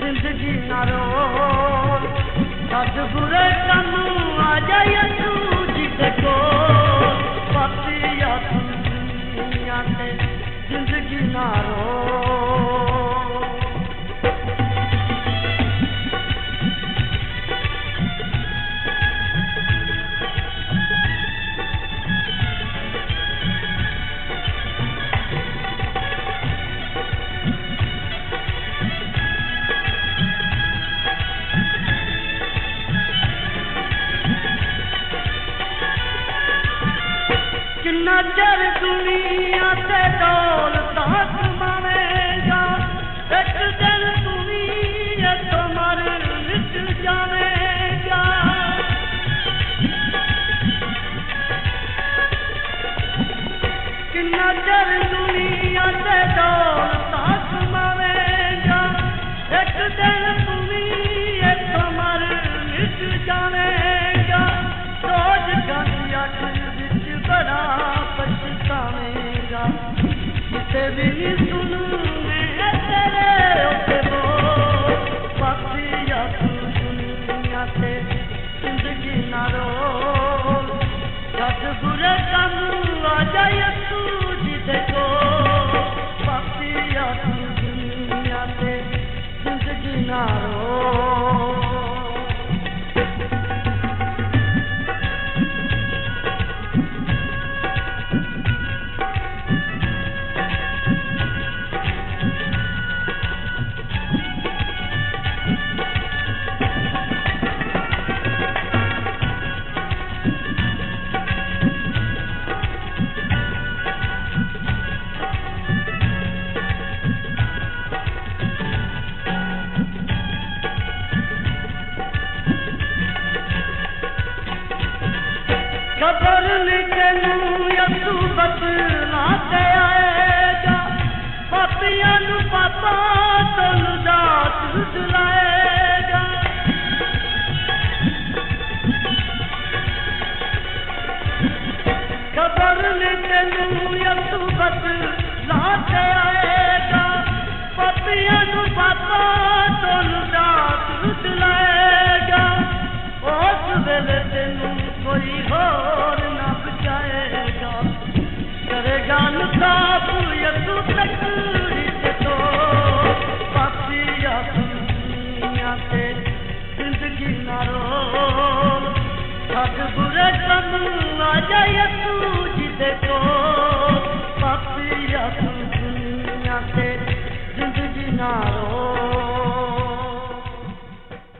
जिंदगी ना रोल सद बुरे कम आ जाए तू जिसको पापिया दुनिया से जिंदगी ना रोल नजर दुनिया से दौलत कमाएगा एक दिन दुनिया तो मर मिट जाएगा कि नजर दुनिया से दौलत कमाएगा एक दिन दुनिया तो मर मिट जाएगा रोज गंदिया बड़ा पछताएगा जिसे भी सुन मैं तेरे होते वो पापिया तू दुनिया से जिंदगी ना रोल सद बुरे कम आ जाए तू जिसको पापिया तू दुनिया से जिंदगी ना रोल खबर निकलूं या तू बतला के आएगा पापिया नु पापा तो लुदात झुलाएगा खबर निकलूं या तू बतला के आएगा पापिया नु पापा तो लुदात झुलाएगा उस वेले तेनू कोई और ना बचाएगा करेगा नुकाब यसु तकलीफ तो पापिया दुनिया से जिंदगी ना रोल सद बुरे कम आ जाए तू जिसको